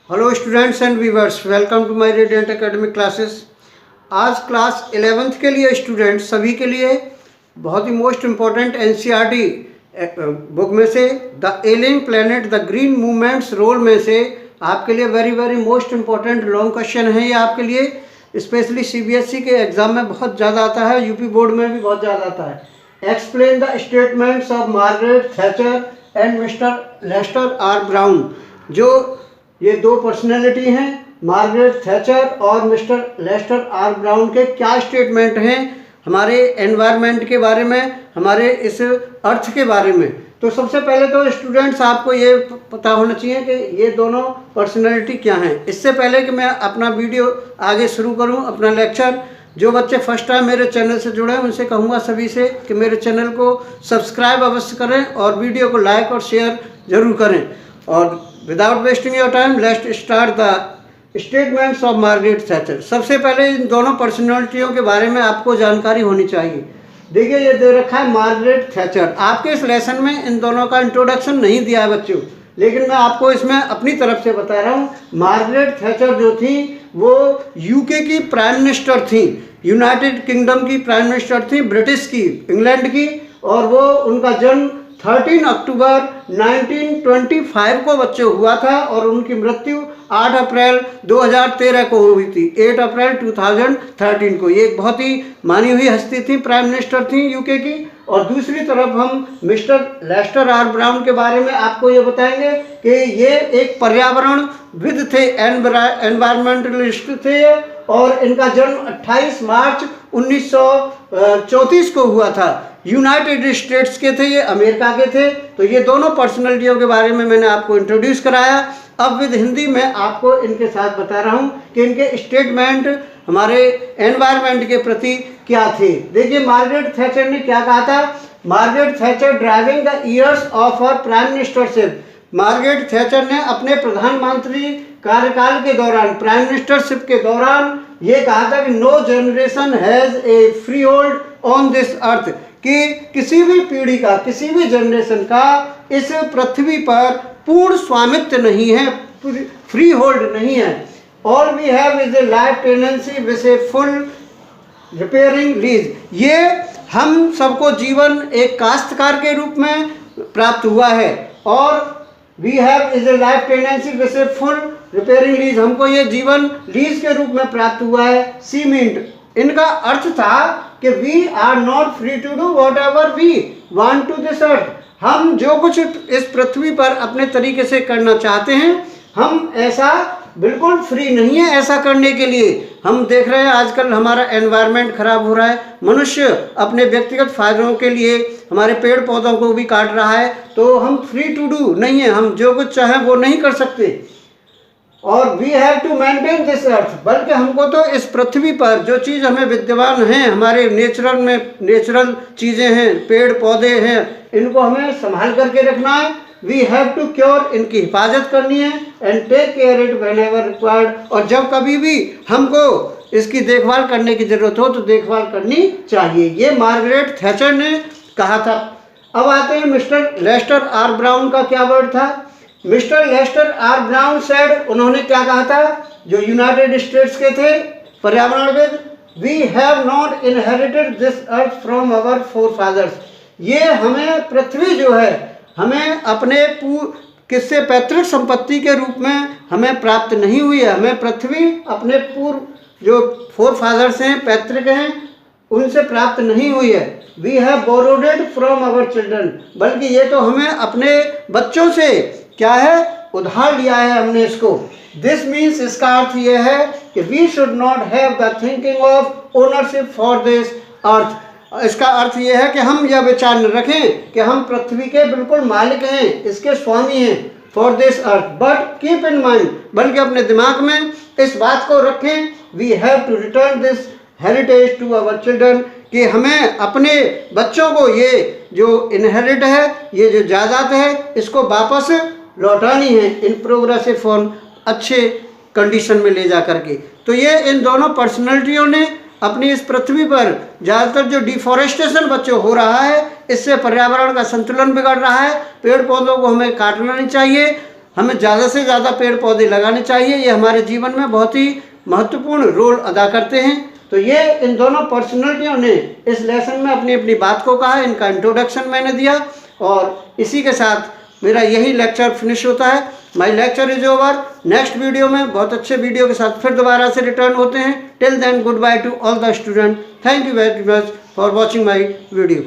Hello students and viewers, welcome to my radiant academic classes. आज class 11th के लिए students सभी के लिए बहुत ही मोस्ट इम्पॉर्टेंट एनसीईआरटी बुक में से the ailing planet the green movement's role में से आपके लिए very most important long question है। ये आपके लिए स्पेशली सीबीएसई के एग्जाम में बहुत ज़्यादा आता है, यूपी बोर्ड में भी बहुत ज़्यादा आता है। Explain the statements of Margaret Thatcher and mister Lester R Brown. जो ये दो पर्सनैलिटी हैं, मार्गरेट थैचर और मिस्टर लेस्टर आर ब्राउन के क्या स्टेटमेंट हैं हमारे एनवायरनमेंट के बारे में, हमारे इस अर्थ के बारे में। तो सबसे पहले तो स्टूडेंट्स आपको ये पता होना चाहिए कि ये दोनों पर्सनैलिटी क्या हैं। इससे पहले कि मैं अपना वीडियो आगे शुरू करूं, अपना लेक्चर, जो बच्चे फर्स्ट टाइम मेरे चैनल से जुड़े हैं उनसे कहूँगा सभी से कि मेरे चैनल को सब्सक्राइब अवश्य करें और वीडियो को लाइक और शेयर ज़रूर करें। और without wasting your time let's start the statements of Margaret Thatcher. सबसे पहले इन दोनों पर्सनैलिटियों के बारे में आपको जानकारी होनी चाहिए। देखिए ये दे रखा है मार्गरेट थैचर। आपके इस लेसन में इन दोनों का इंट्रोडक्शन नहीं दिया है बच्चों, लेकिन मैं आपको इसमें अपनी तरफ से बता रहा हूँ। मार्गरेट थैचर जो थी वो यूके की प्राइम मिनिस्टर थी, यूनाइटेड किंगडम की प्राइम मिनिस्टर थी, ब्रिटिश की, इंग्लैंड की। और वो उनका जन्म 13 अक्टूबर 1925 को बच्चों हुआ था और उनकी मृत्यु 8 अप्रैल 2013 को हुई थी, 8 अप्रैल 2013 को। ये एक बहुत ही मानी हुई हस्ती थी, प्राइम मिनिस्टर थी यूके की। और दूसरी तरफ हम मिस्टर लेस्टर आर ब्राउन के बारे में आपको ये बताएंगे कि ये एक पर्यावरणविद थे, एनवायरमेंटलिस्ट थे और इनका जन्म 28 मार्च 1934 को हुआ था। यूनाइटेड स्टेट्स के थे, ये अमेरिका के थे। तो ये दोनों पर्सनैलिटियों के बारे में मैंने आपको इंट्रोड्यूस कराया। अब विद हिंदी में आपको इनके साथ बता रहा हूँ कि इनके स्टेटमेंट हमारे एनवायरनमेंट के प्रति क्या थे। देखिए मार्गरेट थैचर ने क्या कहा था। Margaret Thatcher driving the years of her prime ministership. Margaret Thatcher ने अपने प्रधानमंत्री कार्यकाल के दौरान, प्राइम मिनिस्टरशिप के दौरान ये कहा था कि no generation has a freehold on this earth, कि किसी भी पीढ़ी का, किसी भी जनरेशन का इस पृथ्वी पर पूर्ण स्वामित्व नहीं है, फ्री होल्ड नहीं है। All we have is a life tenancy with a full repairing lease. ये हम सबको जीवन एक काश्तकार के रूप में प्राप्त हुआ है और we have is a life tenancy with a full repairing lease, हमको ये जीवन लीज के रूप में प्राप्त हुआ है। सीमेंट, इनका अर्थ था कि we are not free to do whatever we want to this earth. हम जो कुछ इस पृथ्वी पर अपने तरीके से करना चाहते हैं, हम ऐसा बिल्कुल फ्री नहीं है ऐसा करने के लिए। हम देख रहे हैं आजकल हमारा एनवायरनमेंट खराब हो रहा है, मनुष्य अपने व्यक्तिगत फायदों के लिए हमारे पेड़ पौधों को भी काट रहा है। तो हम फ्री टू डू नहीं है, हम जो कुछ चाहें वो नहीं कर सकते। और we have to maintain this earth, बल्कि हमको तो इस पृथ्वी पर जो चीज़ हमें विद्यमान हैं, हमारे नेचुरल चीज़ें हैं, पेड़ पौधे हैं, इनको हमें संभाल करके रखना है। वी हैव टू क्योर, इनकी हिफाजत करनी है। And take care it whenever required, और जब कभी भी हमको इसकी देखभाल करने की ज़रूरत हो तो देखभाल करनी चाहिए। ये मार्गरेट थैचर ने कहा था। अब आते हैं मिस्टर लेस्टर आर ब्राउन का क्या वर्ड था। Mister Lester R Brown said, उन्होंने क्या कहा था, जो यूनाइटेड स्टेट्स के थे पर्यावरणविद, we have not inherited this earth from our forefathers. ये हमें पृथ्वी जो है हमें अपने किससे पैतृक संपत्ति के रूप में हमें प्राप्त नहीं हुई है। हमें पृथ्वी अपने पूर्व जो फोरफादर्स हैं, पैतृक हैं, उनसे प्राप्त नहीं हुई है। We have borrowed it from our children, बल्कि ये तो हमें अपने बच्चों से क्या है, उधार लिया है हमने इसको। दिस मीन्स, इसका अर्थ ये है कि we should not have the thinking of ownership for this earth. इसका अर्थ ये है कि हम यह विचार न रखें कि हम पृथ्वी के बिल्कुल मालिक हैं, इसके स्वामी हैं, for this earth, but keep in mind, बल्कि अपने दिमाग में इस बात को रखें, we have to return this heritage to our children, कि हमें अपने बच्चों को ये जो इनहेरिट है, ये जो जायदाद है, इसको वापस लौटानी है इन प्रोग्रेसिव फॉर्म, अच्छे कंडीशन में ले जा करके। तो ये इन दोनों पर्सनैलिटियों ने अपनी इस पृथ्वी पर ज़्यादातर जो डिफॉरेस्टेशन बच्चों हो रहा है, इससे पर्यावरण का संतुलन बिगड़ रहा है। पेड़ पौधों को हमें काटना नहीं चाहिए, हमें ज़्यादा से ज़्यादा पेड़ पौधे लगाने चाहिए, ये हमारे जीवन में बहुत ही महत्वपूर्ण रोल अदा करते हैं। तो ये इन दोनों पर्सनैलिटियों ने इस लेसन में अपनी अपनी बात को कहा, इनका इंट्रोडक्शन मैंने दिया और इसी के साथ मेरा यही लेक्चर फिनिश होता है। My lecture is over. Next video में बहुत अच्छे वीडियो के साथ फिर दोबारा से रिटर्न होते हैं। Till then goodbye to all the student. Thank you very much for watching my video.